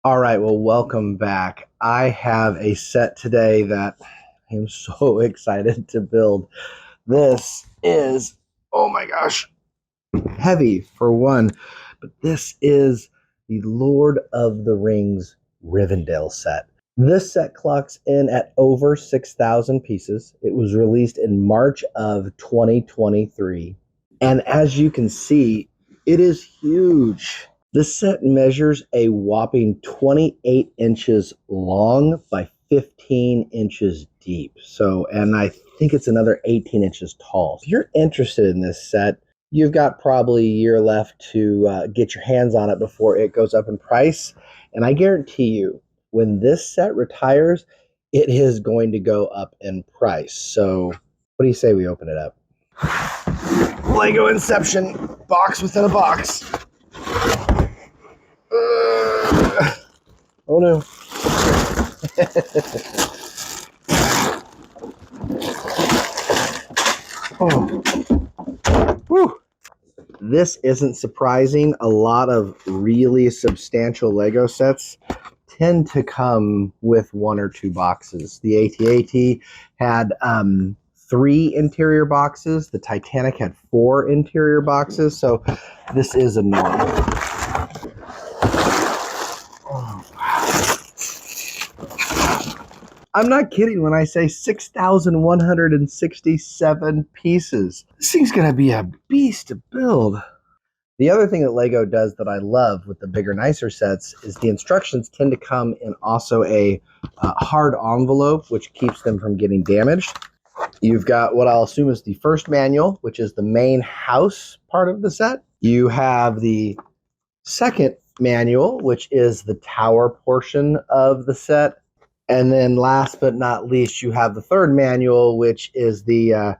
All right, well, welcome back. I have a set today that I'm so excited to build. This is, oh my gosh, heavy for one, but this is the Lord of the Rings Rivendell set. This set clocks in at over 6,000 pieces. It was released in March of 2023. And as you can see, it is huge. This set measures a whopping 28 inches long by 15 inches deep. And I think it's another 18 inches tall. If you're interested in this set, you've got probably a year left to get your hands on it before it goes up in price. And I guarantee you, when this set retires, it is going to go up in price. So, what do you say we open it up? Lego Inception, box within a box. Oh no. Oh. Whew. This isn't surprising. A lot of really substantial Lego sets tend to come with one or two boxes. The AT-AT had 3 interior boxes. The Titanic had 4 interior boxes. So this is a norm. I'm not kidding when I say 6,167 pieces. This thing's going to be a beast to build. The other thing that Lego does that I love with the bigger, nicer sets is the instructions tend to come in also a hard envelope, which keeps them from getting damaged. You've got what I'll assume is the first manual, which is the main house part of the set. You have the second manual, which is the tower portion of the set. And then last but not least, you have the third manual, which is the,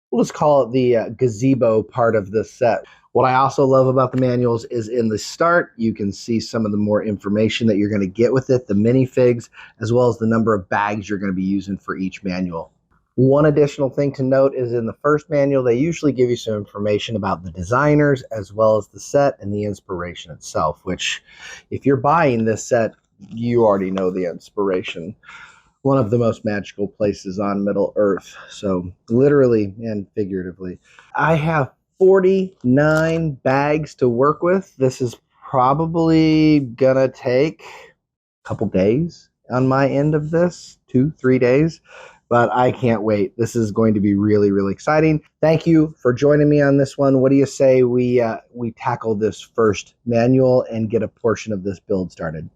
we'll just call it the gazebo part of the set. What I also love about the manuals is in the start, you can see some of the more information that you're going to get with it, the minifigs, as well as the number of bags you're going to be using for each manual. One additional thing to note is in the first manual, they usually give you some information about the designers as well as the set and the inspiration itself, which if you're buying this set, you already know the inspiration. One of the most magical places on Middle Earth. So literally and figuratively. I have 49 bags to work with. This is probably gonna take a couple days on my end of this, 2-3 days. But I can't wait. This is going to be really, really exciting. Thank you for joining me on this one. What do you say we tackle this first manual and get a portion of this build started?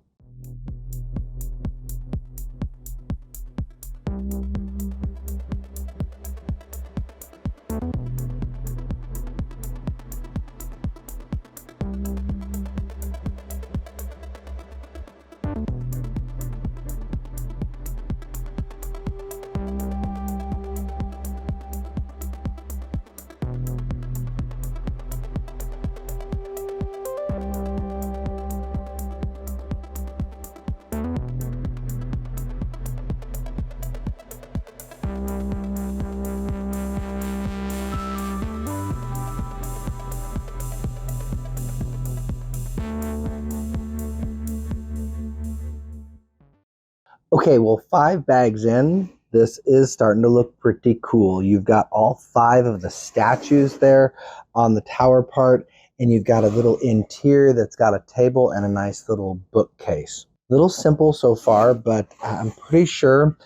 Okay, well, 5 bags in, this is starting to look pretty cool. You've got all 5 of the statues there on the tower part, and you've got a little interior that's got a table and a nice little bookcase. Little simple so far, but I'm pretty sure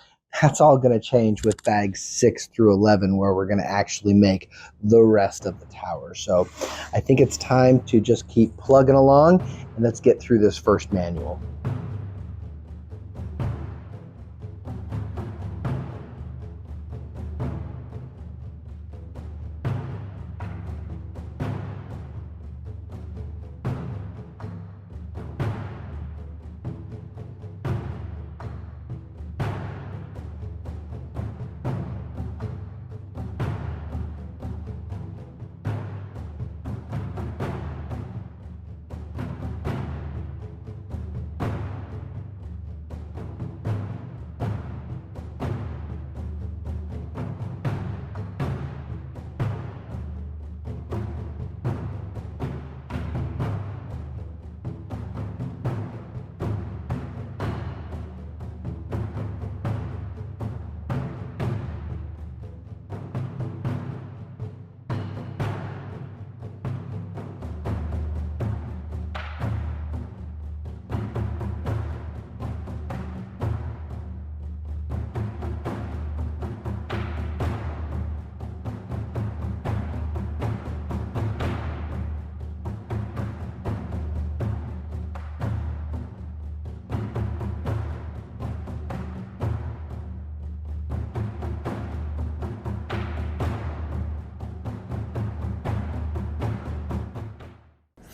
that's all going to change with bags 6 through 11, where we're going to actually make the rest of the tower. So I think it's time to just keep plugging along, and let's get through this first manual.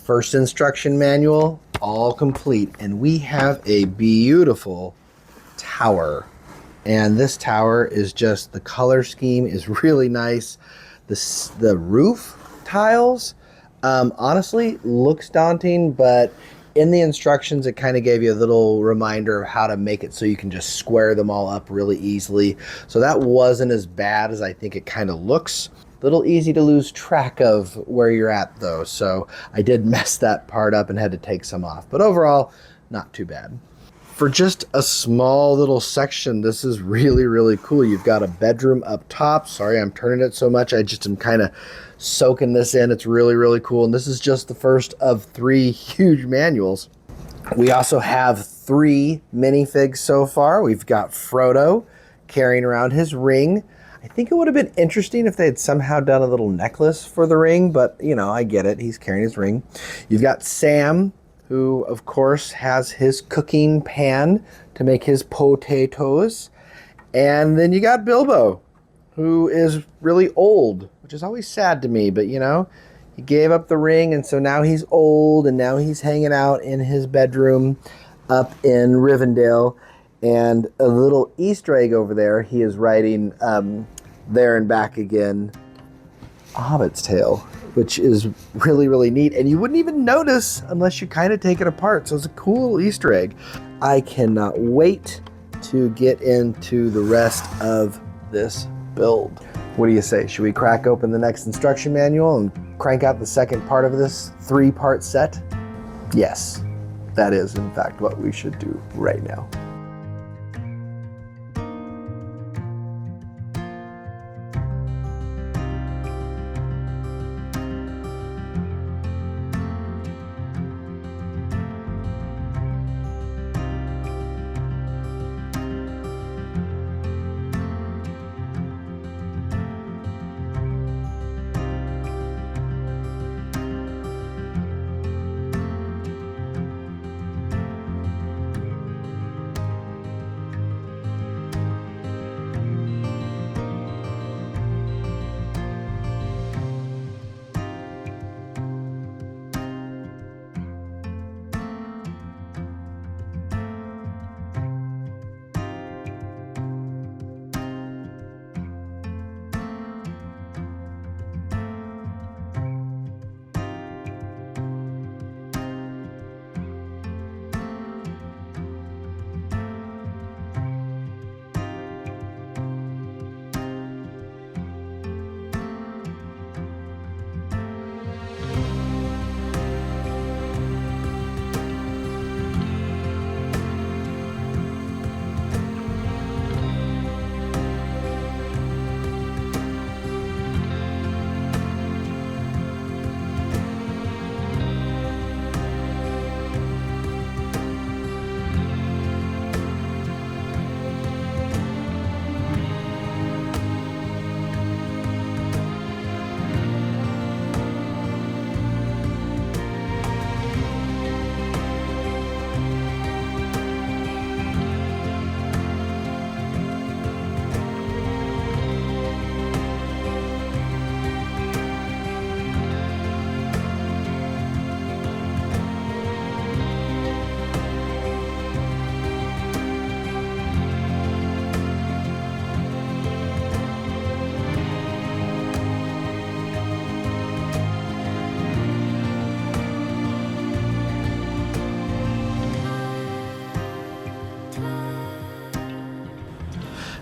First instruction manual, all complete. And we have a beautiful tower. And this tower is just, the color scheme is really nice. The roof tiles, honestly, looks daunting, but in the instructions, it kind of gave you a little reminder of how to make it so you can just square them all up really easily. So that wasn't as bad as I think it kind of looks. A little easy to lose track of where you're at though. So I did mess that part up and had to take some off. But overall, not too bad. For just a small little section, this is really, really cool. You've got a bedroom up top. Sorry, I'm turning it so much. I just am kind of soaking this in. It's really, really cool. And this is just the first of 3 huge manuals. We also have 3 minifigs so far. We've got Frodo carrying around his ring. I think it would have been interesting if they had somehow done a little necklace for the ring, but you know, I get it. He's carrying his ring. You've got Sam, who of course has his cooking pan to make his potatoes. And then you got Bilbo, who is really old, which is always sad to me, but you know, he gave up the ring, and so now he's old, and now he's hanging out in his bedroom up in Rivendell. And a little Easter egg over there, he is writing There and Back Again, A Hobbit's Tale, which is really, really neat. And you wouldn't even notice unless you kind of take it apart. So it's a cool Easter egg. I cannot wait to get into the rest of this build. What do you say? Should we crack open the next instruction manual and crank out the second part of this 3-part set? Yes, that is in fact what we should do right now.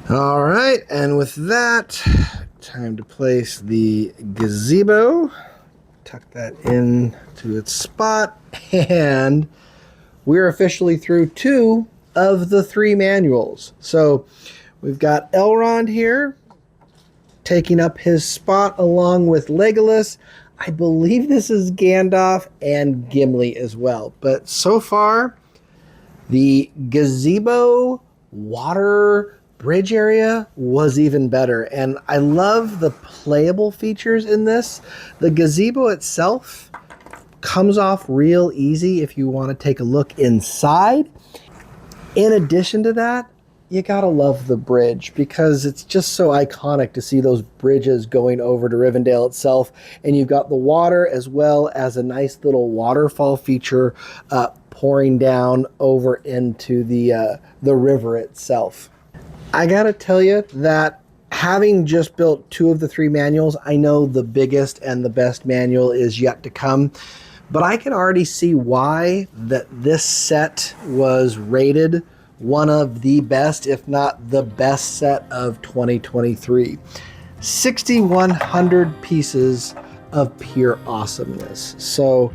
All right, and with that, time to place the gazebo. Tuck that in to its spot, and we're officially through 2 of the 3 manuals. So we've got Elrond here taking up his spot along with Legolas. I believe this is Gandalf and Gimli as well. But so far, the gazebo water bridge area was even better. And I love the playable features in this. The gazebo itself comes off real easy if you want to take a look inside. In addition to that, you gotta love the bridge because it's just so iconic to see those bridges going over to Rivendell itself. And you've got the water as well as a nice little waterfall feature pouring down over into the river itself. I gotta tell you that having just built 2 of the 3 manuals, I know the biggest and the best manual is yet to come. But I can already see why that this set was rated one of the best, if not the best set of 2023. 6,100 pieces of pure awesomeness. So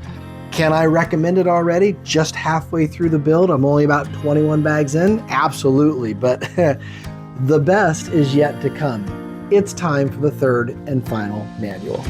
can I recommend it already? Just halfway through the build. I'm only about 21 bags in. Absolutely. But the best is yet to come. It's time for the 3rd and final manual.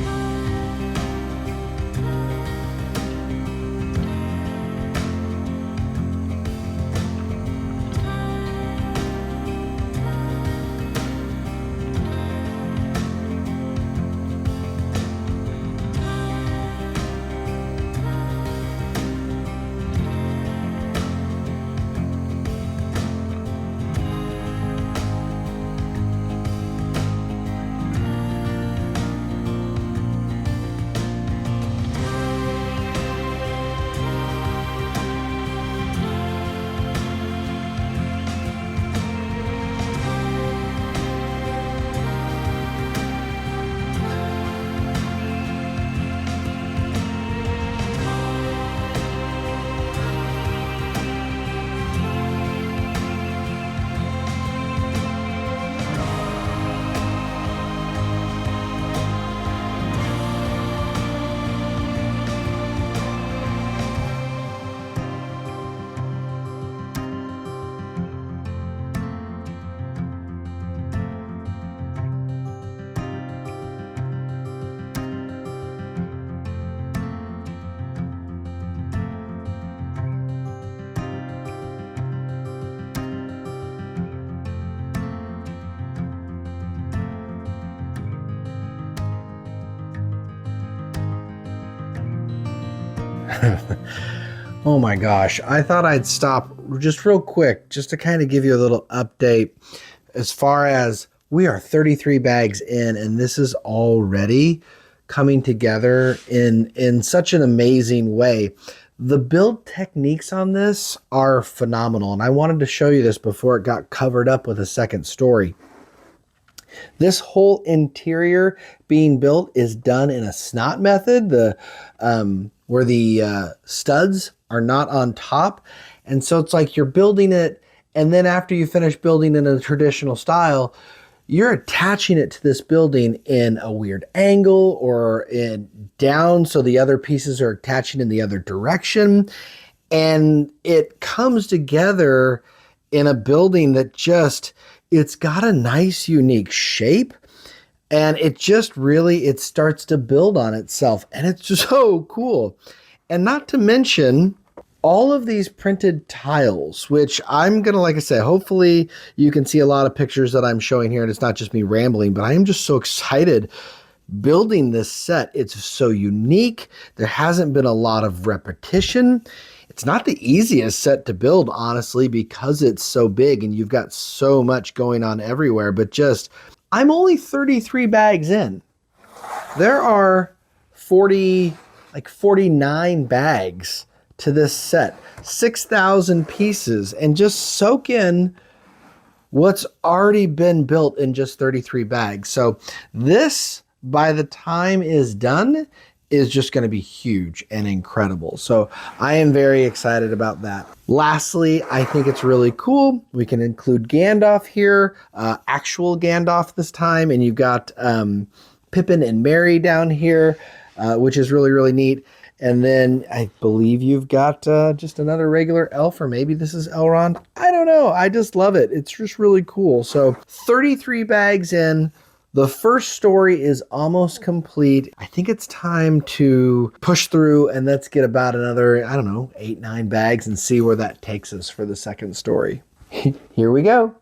Oh my gosh, I thought I'd stop just real quick just to kind of give you a little update as far as we are 33 bags in, and this is already coming together in such an amazing way. The build techniques on this are phenomenal, and I wanted to show you this before it got covered up with a second story. This whole interior being built is done in a snot method, where the studs are not on top. And so it's like you're building it, and then after you finish building in a traditional style, you're attaching it to this building in a weird angle or in down, so the other pieces are attaching in the other direction. And it comes together in a building that just, it's got a nice unique shape, and it just really, it starts to build on itself, and it's just so cool. And not to mention all of these printed tiles, which I'm gonna, like I said, hopefully you can see a lot of pictures that I'm showing here and it's not just me rambling, but I am just so excited building this set. It's so unique. There hasn't been a lot of repetition. It's not the easiest set to build, honestly, because it's so big and you've got so much going on everywhere. But just, I'm only 33 bags in. There are 49 bags to this set, 6,000 pieces, and just soak in what's already been built in just 33 bags. So this, by the time is done, is just going to be huge and incredible. So I am very excited about that. Lastly, I think it's really cool. We can include Gandalf here, actual Gandalf this time, and you've got Pippin and Merry down here, which is really, really neat. And then I believe you've got just another regular elf, or maybe this is Elrond. I don't know. I just love it. It's just really cool. So 33 bags in. The first story is almost complete. I think it's time to push through and let's get about another, I don't know, 8-9 bags and see where that takes us for the second story. Here we go.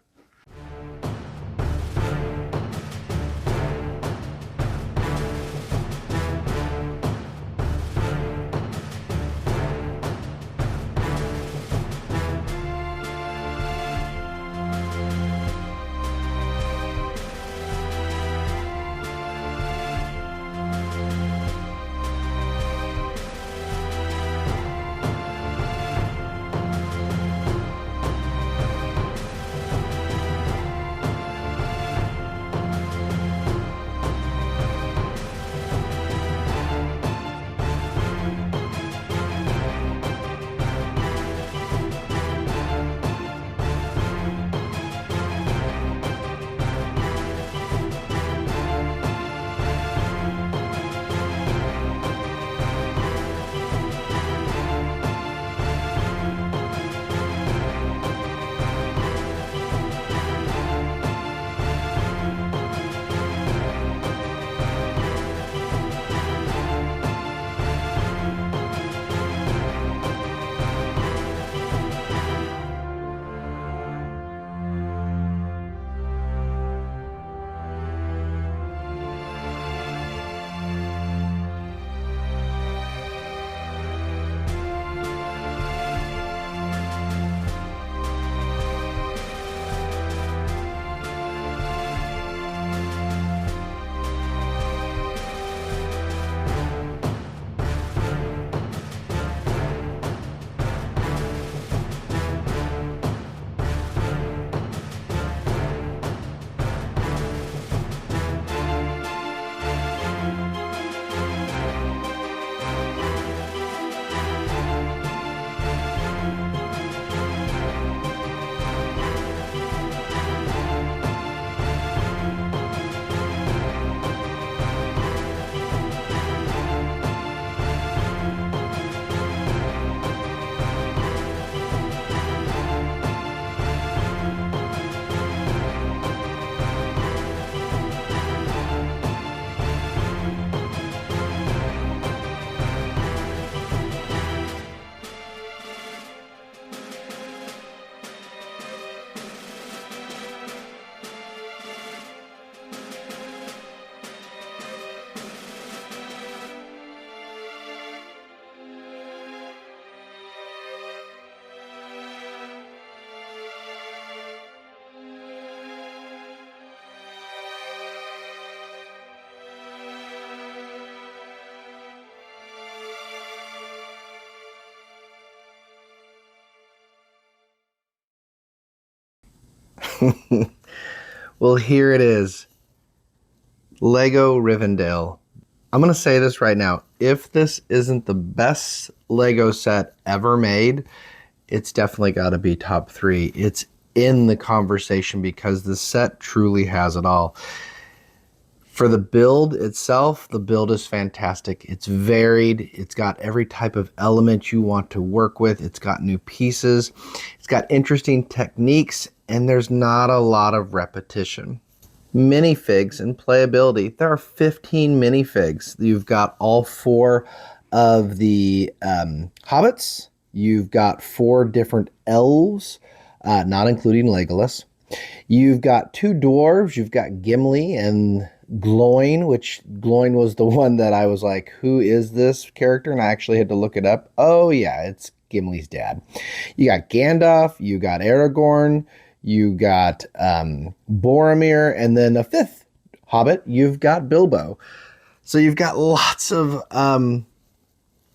Well, here it is. Lego Rivendell. I'm going to say this right now. If this isn't the best Lego set ever made, it's definitely got to be top 3. It's in the conversation because the set truly has it all. For the build itself, the build is fantastic. It's varied. It's got every type of element you want to work with. It's got new pieces. It's got interesting techniques, and there's not a lot of repetition. Minifigs and playability. There are 15 minifigs. You've got all 4 of the hobbits. You've got 4 different elves, not including Legolas. You've got 2 dwarves. You've got Gimli and Gloin, which Gloin was the one that I was like, who is this character? And I actually had to look it up. Oh, yeah, it's Gimli's dad. You got Gandalf. You got Aragorn. You got Boromir. And then a 5th hobbit, you've got Bilbo. So you've got lots of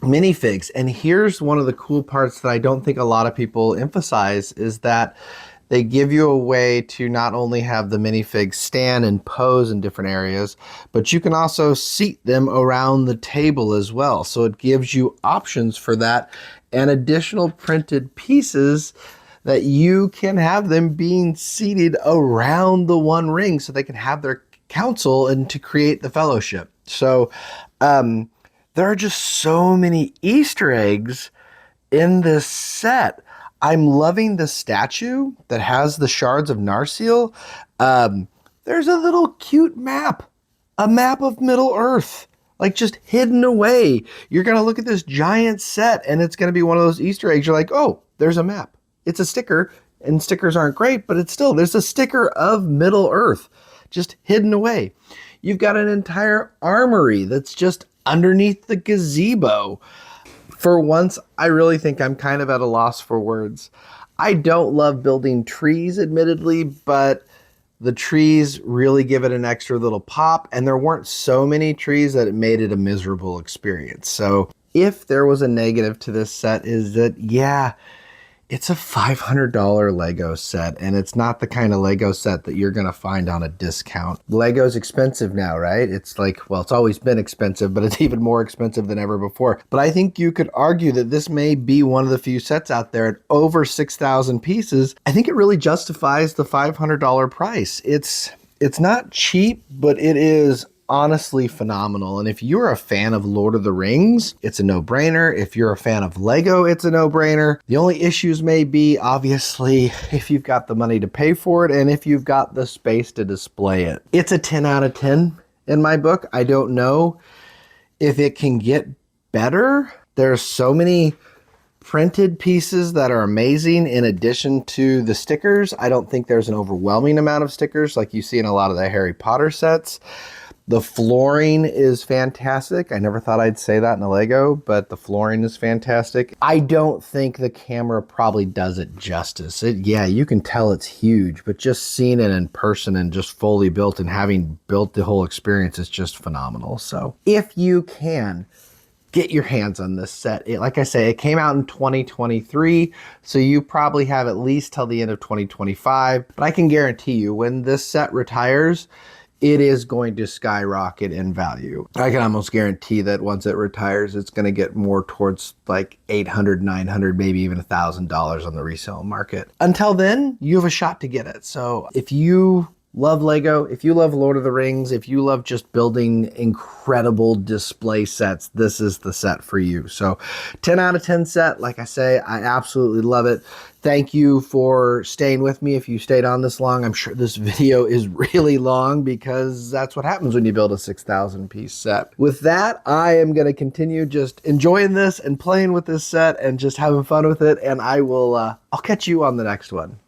minifigs. And here's one of the cool parts that I don't think a lot of people emphasize is that they give you a way to not only have the minifigs stand and pose in different areas, but you can also seat them around the table as well. So it gives you options for that and additional printed pieces that you can have them being seated around the One Ring so they can have their council and to create the fellowship. So there are just so many Easter eggs in this set. I'm loving the statue that has the shards of Narsil. There's a little cute map, a map of Middle Earth, like just hidden away. You're going to look at this giant set and it's going to be one of those Easter eggs. You're like, oh, there's a map. It's a sticker, and stickers aren't great, but it's still, there's a sticker of Middle Earth just hidden away. You've got an entire armory that's just underneath the gazebo. For once, I really think I'm kind of at a loss for words. I don't love building trees, admittedly, but the trees really give it an extra little pop, and there weren't so many trees that it made it a miserable experience. So if there was a negative to this set is that, yeah, it's a $500 Lego set, and it's not the kind of Lego set that you're going to find on a discount. Lego's expensive now, right? It's like, well, it's always been expensive, but it's even more expensive than ever before. But I think you could argue that this may be one of the few sets out there at over 6,000 pieces. I think it really justifies the $500 price. It's not cheap, but it is honestly phenomenal. And if you're a fan of Lord of the Rings, it's a no-brainer. If you're a fan of Lego, it's a no-brainer. The only issues may be, obviously, if you've got the money to pay for it and if you've got the space to display it. It's a 10 out of 10 in my book. I don't know if it can get better. There's so many printed pieces that are amazing in addition to the stickers. I don't think there's an overwhelming amount of stickers like you see in a lot of the Harry Potter sets. The flooring is fantastic. I never thought I'd say that in a Lego, but the flooring is fantastic. I don't think the camera probably does it justice. Yeah, you can tell it's huge, but just seeing it in person and just fully built and having built the whole experience is just phenomenal. So if you can, get your hands on this set. Like I say, it came out in 2023, so you probably have at least till the end of 2025. But I can guarantee you, when this set retires, it is going to skyrocket in value. I can almost guarantee that once it retires, it's going to get more towards like $800, $900, maybe even $1,000 on the resale market. Until then, you have a shot to get it. So if you love Lego, if you love Lord of the Rings, if you love just building incredible display sets, this is the set for you. So 10 out of 10 set. Like I say, I absolutely love it. Thank you for staying with me. If you stayed on this long, I'm sure this video is really long because that's what happens when you build a 6,000 piece set. With that, I am going to continue just enjoying this and playing with this set and just having fun with it. And I'll catch you on the next one.